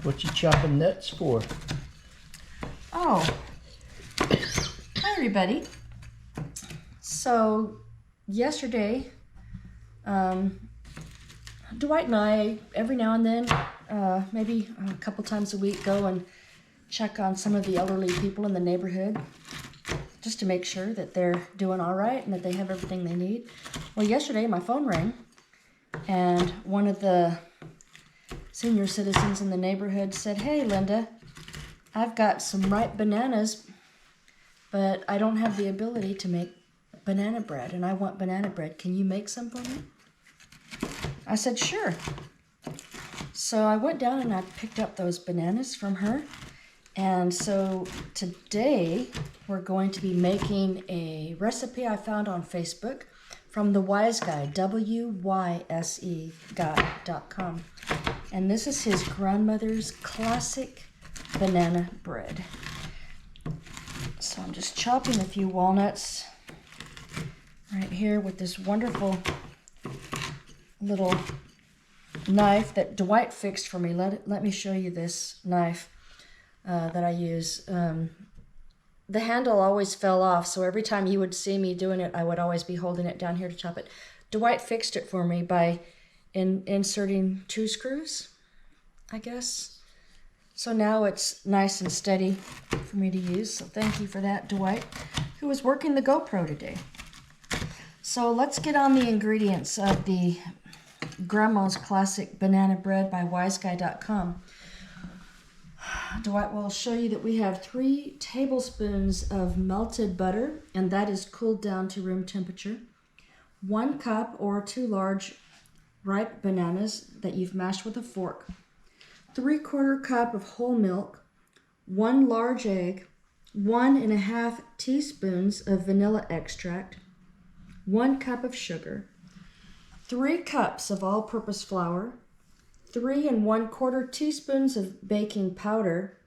What you chopping nuts for? Oh, hi everybody. So yesterday, Dwight and I, every now and then, maybe a couple times a week, go and check on some of the elderly people in the neighborhood just to make sure that they're doing all right and that they have everything they need. Well, yesterday my phone rang and one of the senior citizens in the neighborhood said, "Hey, Linda, I've got some ripe bananas, but I don't have the ability to make banana bread, and I want banana bread. Can you make some for me?" I said, "Sure." So I went down and I picked up those bananas from her. And so today we're going to be making a recipe I found on Facebook from the Wise Guy, WYSE guy.com. And this is his grandmother's classic banana bread. So I'm just chopping a few walnuts right here with this wonderful little knife that Dwight fixed for me. Let me show you this knife that I use. The handle always fell off, so every time he would see me doing it, I would always be holding it down here to chop it. Dwight fixed it for me by inserting 2 screws, I guess. So now it's nice and steady for me to use. So thank you for that, Dwight, who was working the GoPro today. So let's get on the ingredients of the Grandma's Classic Banana Bread by wiseguy.com. Dwight will show you that we have 3 tablespoons of melted butter, and that is cooled down to room temperature. 1 cup or 2 large ripe bananas that you've mashed with a fork. 3/4 cup of whole milk. 1 large egg. 1½ teaspoons of vanilla extract. 1 cup of sugar. 3 cups of all-purpose flour. 3 1/4 teaspoons of baking powder,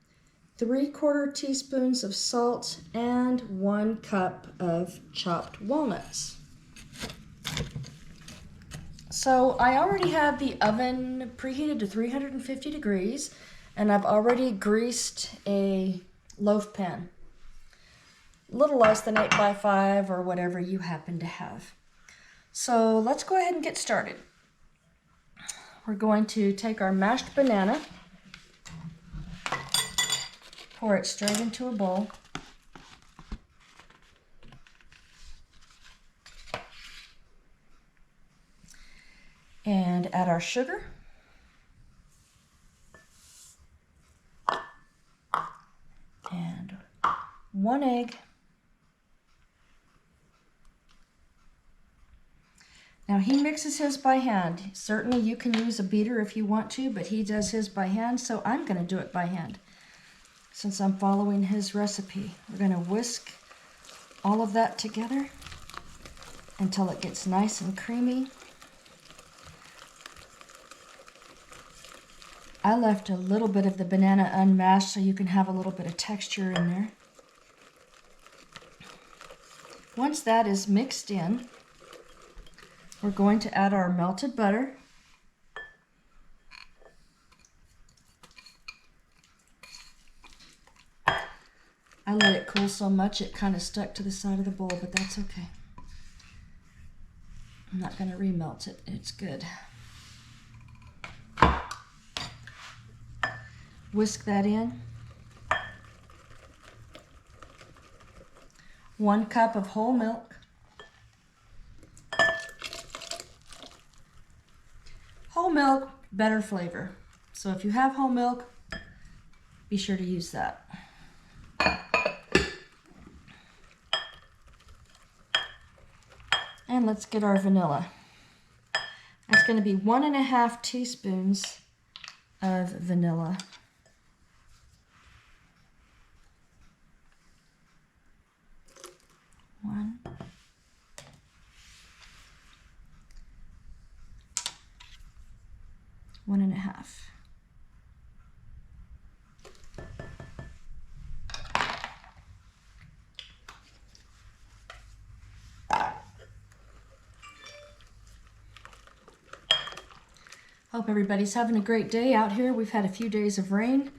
3/4 teaspoons of salt, and 1 cup of chopped walnuts. So I already have the oven preheated to 350 degrees, and I've already greased a loaf pan. A little less than 8x5 or whatever you happen to have. So let's go ahead and get started. We're going to take our mashed banana, pour it straight into a bowl. And add our sugar. And 1 egg. Now he mixes his by hand. Certainly you can use a beater if you want to, but he does his by hand, so I'm going to do it by hand since I'm following his recipe. We're going to whisk all of that together until it gets nice and creamy. I left a little bit of the banana unmashed so you can have a little bit of texture in there. Once that is mixed in, we're going to add our melted butter. I let it cool so much it kind of stuck to the side of the bowl, but that's okay. I'm not going to remelt it. It's good. Whisk that in. 1 cup of whole milk. Whole milk, better flavor. So if you have whole milk, be sure to use that. And let's get our vanilla. That's going to be 1½ teaspoons of vanilla. One. One and a half. Hope everybody's having a great day out here. We've had a few days of rain,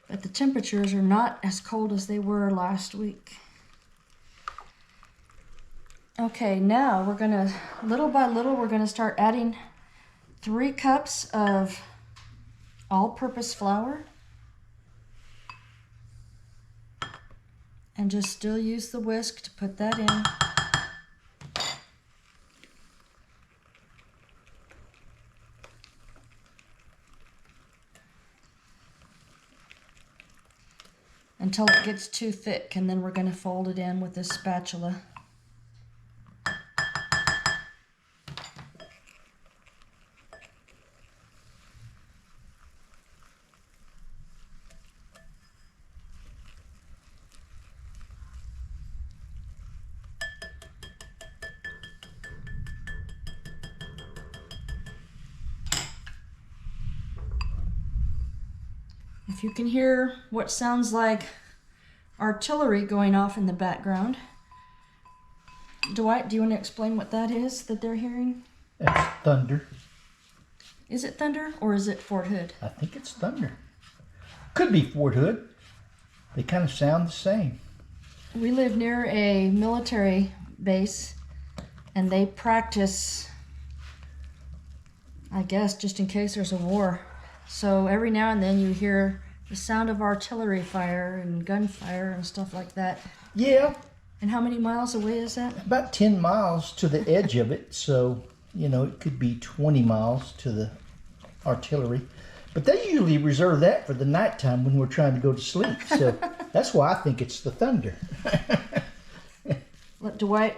but the temperatures are not as cold as they were last week. Okay, now we're gonna, little by little, we're gonna start adding 3 cups of all-purpose flour. And just still use the whisk to put that in. Until it gets too thick, and then we're going to fold it in with this spatula. If you can hear what sounds like artillery going off in the background, Dwight, do you want to explain what that is that they're hearing? That's thunder. Is it thunder or is it Fort Hood? I think it's thunder. Could be Fort Hood. They kind of sound the same. We live near a military base, and they practice, I guess, just in case there's a war. So every now and then you hear the sound of artillery fire and gunfire and stuff like that. Yeah. And how many miles away is that? About 10 miles to the edge of it. So, you know, it could be 20 miles to the artillery. But they usually reserve that for the nighttime when we're trying to go to sleep. So that's why I think it's the thunder. Let Dwight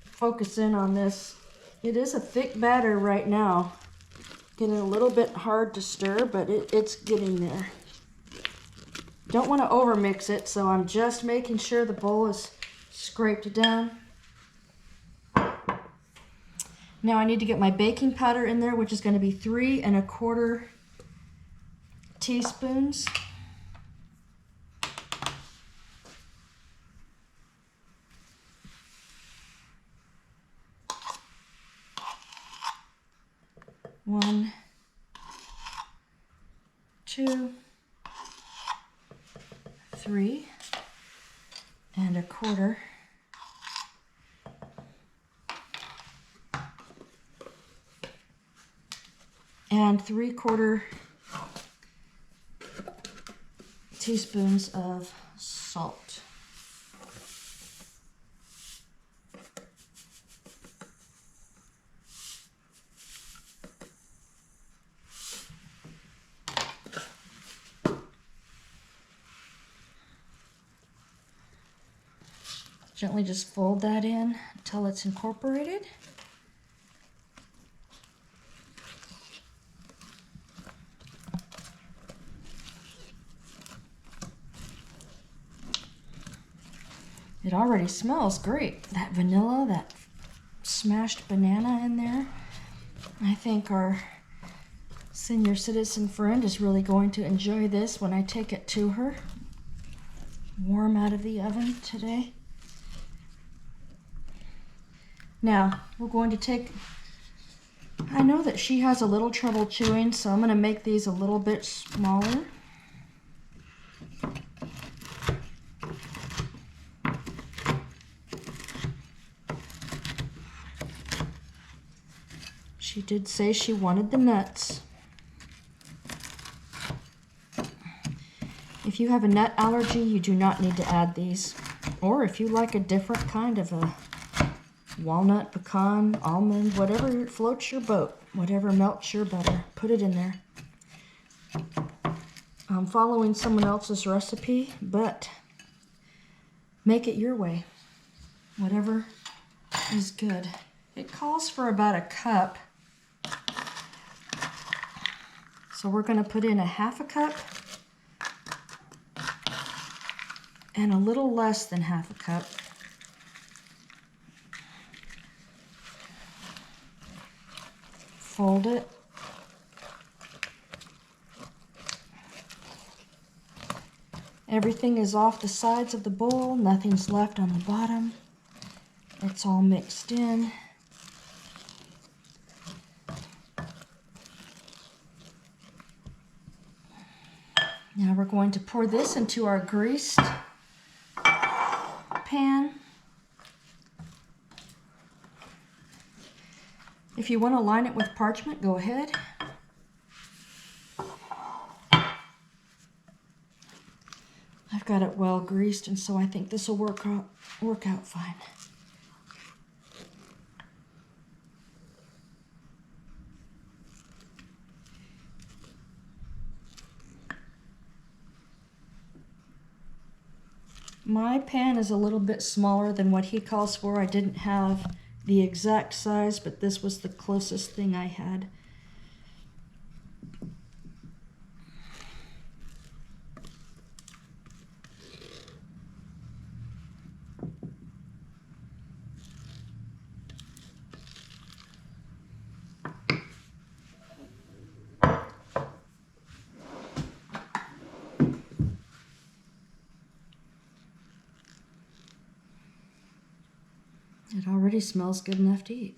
focus in on this. It is a thick batter right now. Getting a little bit hard to stir, but it's getting there. Don't want to overmix it, so I'm just making sure the bowl is scraped down. Now I need to get my baking powder in there, which is going to be 3 1/4 teaspoons. One, 2, 3 1/4. And 3/4 teaspoons of salt. Gently just fold that in until it's incorporated. It already smells great. That vanilla, that smashed banana in there. I think our senior citizen friend is really going to enjoy this when I take it to her. Warm out of the oven today. Now, we're going to take, I know that she has a little trouble chewing, so I'm going to make these a little bit smaller. She did say she wanted the nuts. If you have a nut allergy, you do not need to add these. Or if you like a different kind of a walnut, pecan, almond, whatever floats your boat, whatever melts your butter, put it in there. I'm following someone else's recipe, but make it your way. Whatever is good. It calls for about a cup. So we're going to put in a 1/2 cup and a little less than 1/2 cup. Fold it. Everything is off the sides of the bowl. Nothing's left on the bottom. It's all mixed in. Now we're going to pour this into our greased pan. If you want to line it with parchment, go ahead. I've got it well greased, and so I think this will work out fine. My pan is a little bit smaller than what he calls for. I didn't have the exact size, but this was the closest thing I had. It already smells good enough to eat.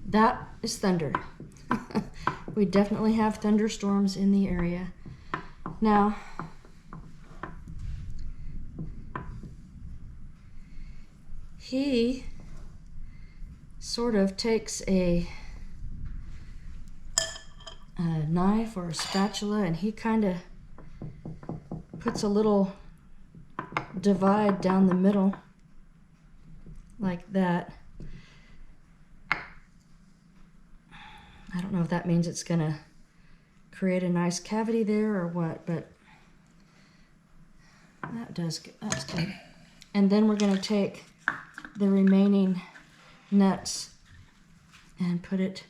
That is thunder. We definitely have thunderstorms in the area. Now, he sort of takes a knife or a spatula and he kind of puts a little divide down the middle like that. I don't know if that means it's gonna create a nice cavity there or what, but that's good. And then we're gonna take the remaining nuts and put it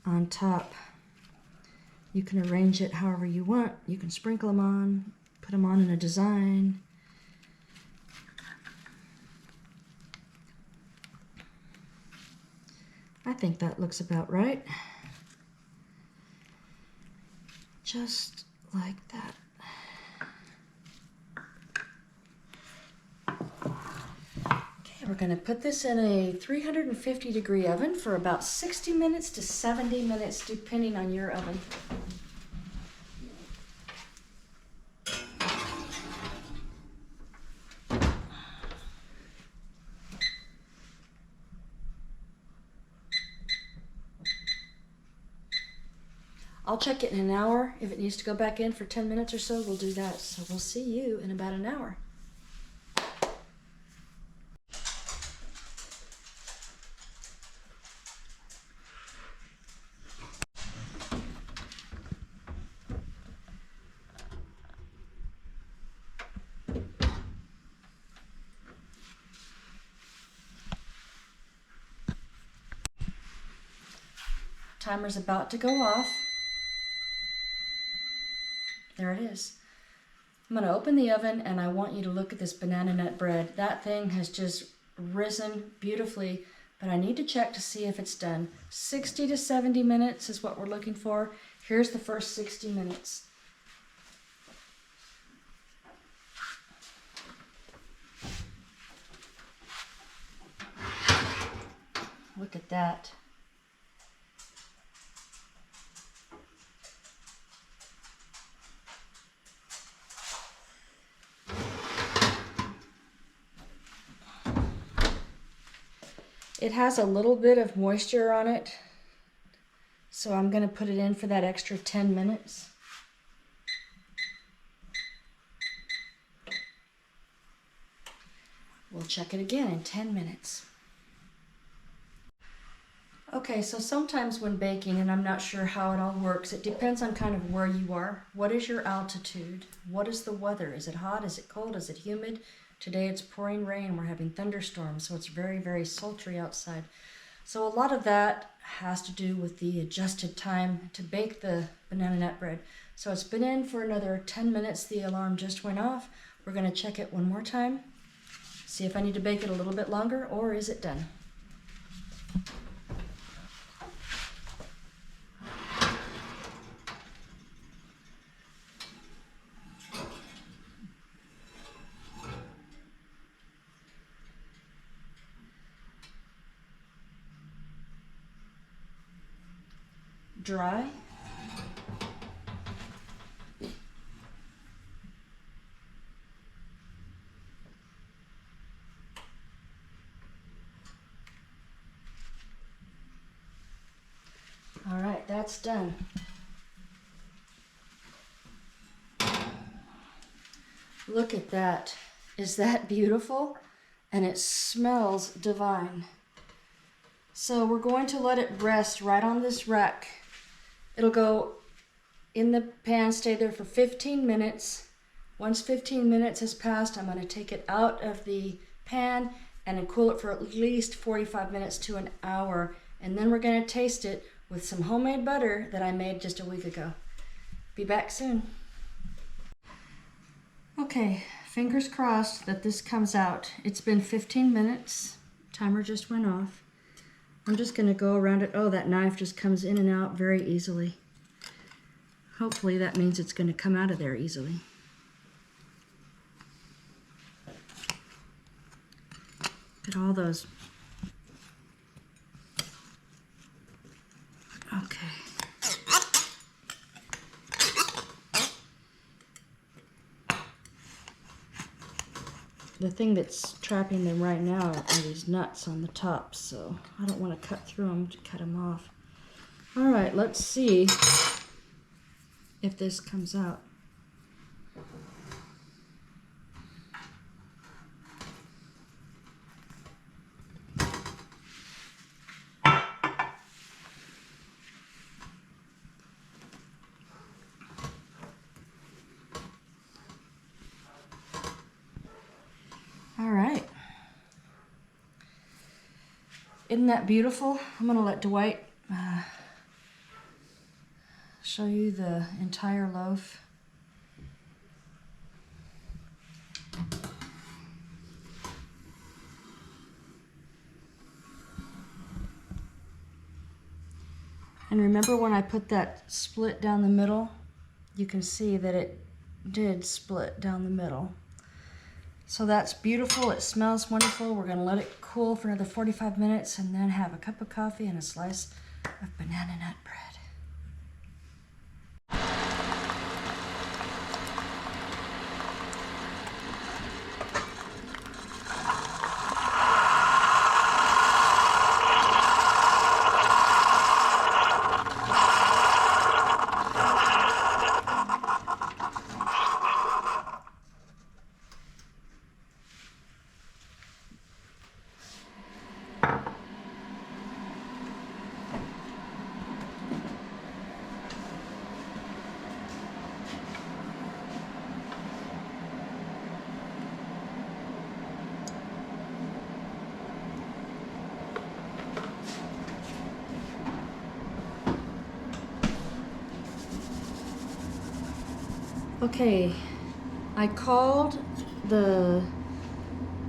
on top. You can arrange it however you want. You can sprinkle them on, put them on in a design. I think that looks about right. Just like that. Okay, we're gonna put this in a 350-degree oven for about 60 minutes to 70 minutes, depending on your oven. I'll check it in an hour. If it needs to go back in for 10 minutes or so, we'll do that. So we'll see you in about an hour. Timer's about to go off. There it is. I'm going to open the oven and I want you to look at this banana nut bread. That thing has just risen beautifully, but I need to check to see if it's done. 60 to 70 minutes is what we're looking for. Here's the first 60 minutes. Look at that. It has a little bit of moisture on it, so I'm going to put it in for that extra 10 minutes. We'll check it again in 10 minutes. Okay, so sometimes when baking, and I'm not sure how it all works, it depends on kind of where you are. What is your altitude? What is the weather? Is it hot? Is it cold? Is it humid? Today it's pouring rain. We're having thunderstorms, so it's very, very sultry outside. So a lot of that has to do with the adjusted time to bake the banana nut bread. So it's been in for another 10 minutes. The alarm just went off. We're going to check it one more time, see if I need to bake it a little bit longer, or is it done? dry. All right, that's done. Look at that. Is that beautiful? And it smells divine. So we're going to let it rest right on this rack. It'll go in the pan, stay there for 15 minutes. Once 15 minutes has passed, I'm going to take it out of the pan and cool it for at least 45 minutes to an hour. And then we're going to taste it with some homemade butter that I made just a week ago. Be back soon. Okay, fingers crossed that this comes out. It's been 15 minutes. Timer just went off. I'm just going to go around it. Oh, that knife just comes in and out very easily. Hopefully that means it's going to come out of there easily. Look at all those. Okay. The thing that's trapping them right now are these nuts on the top, so I don't want to cut through them to cut them off. All right, let's see if this comes out. All right. Isn't that beautiful? I'm going to let Dwight show you the entire loaf. And remember when I put that split down the middle? You can see that it did split down the middle. So that's beautiful. It smells wonderful. We're going to let it cool for another 45 minutes and then have a cup of coffee and a slice of banana nut bread. Okay, I called the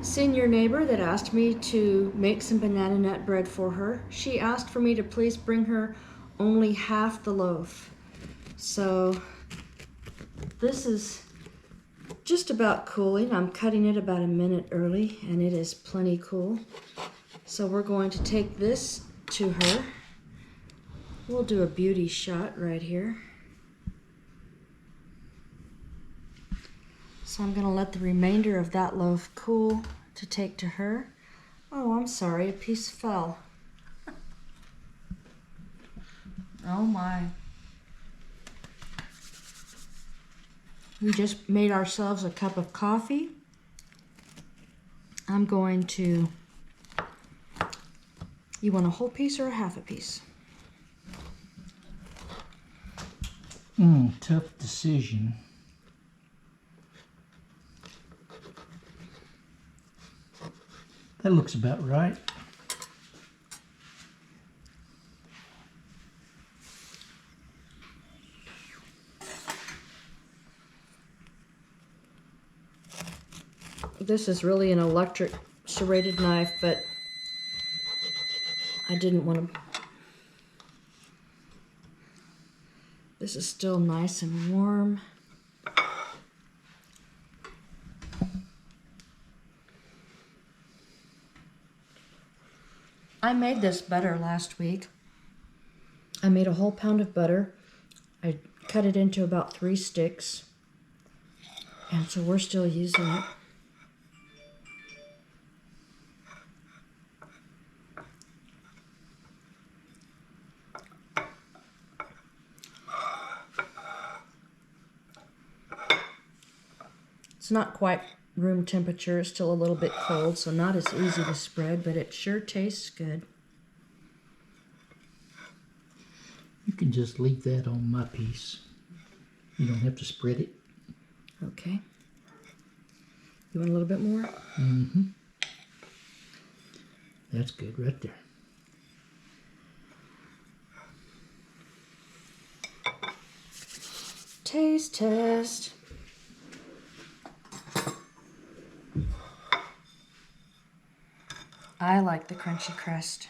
senior neighbor that asked me to make some banana nut bread for her. She asked for me to please bring her only half the loaf. So this is just about cooling. I'm cutting it about a minute early and it is plenty cool. So we're going to take this to her. We'll do a beauty shot right here. So I'm going to let the remainder of that loaf cool to take to her. Oh, I'm sorry, a piece fell. Oh my. We just made ourselves a cup of coffee. I'm going to... You want a whole piece or a half a piece? Tough decision. That looks about right. This is really an electric serrated knife, but I didn't want to... This is still nice and warm. I made this butter last week. I made a whole pound of butter. I cut it into about 3 sticks. And so we're still using it. It's not quite room temperature, it's still a little bit cold, so not as easy to spread, but it sure tastes good. You can just leave that on my piece. You don't have to spread it. Okay. You want a little bit more? Mm-hmm. That's good right there. Taste test. I like the crunchy crust.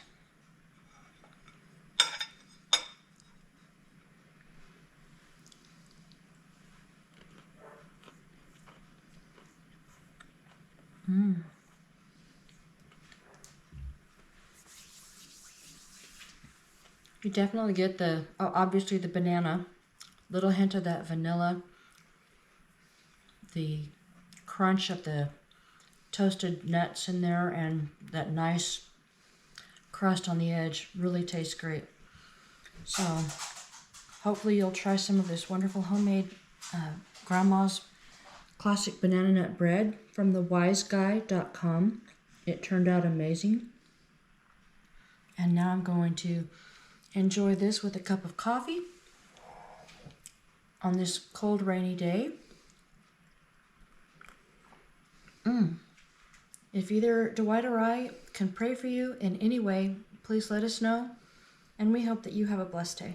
You definitely get the, obviously the banana, little hint of that vanilla, the crunch of the toasted nuts in there, and that nice crust on the edge. Really tastes great. So hopefully you'll try some of this wonderful homemade grandma's classic banana nut bread from thewiseguy.com. It turned out amazing. And now I'm going to enjoy this with a cup of coffee on this cold, rainy day. If either Dwight or I can pray for you in any way, please let us know. And we hope that you have a blessed day.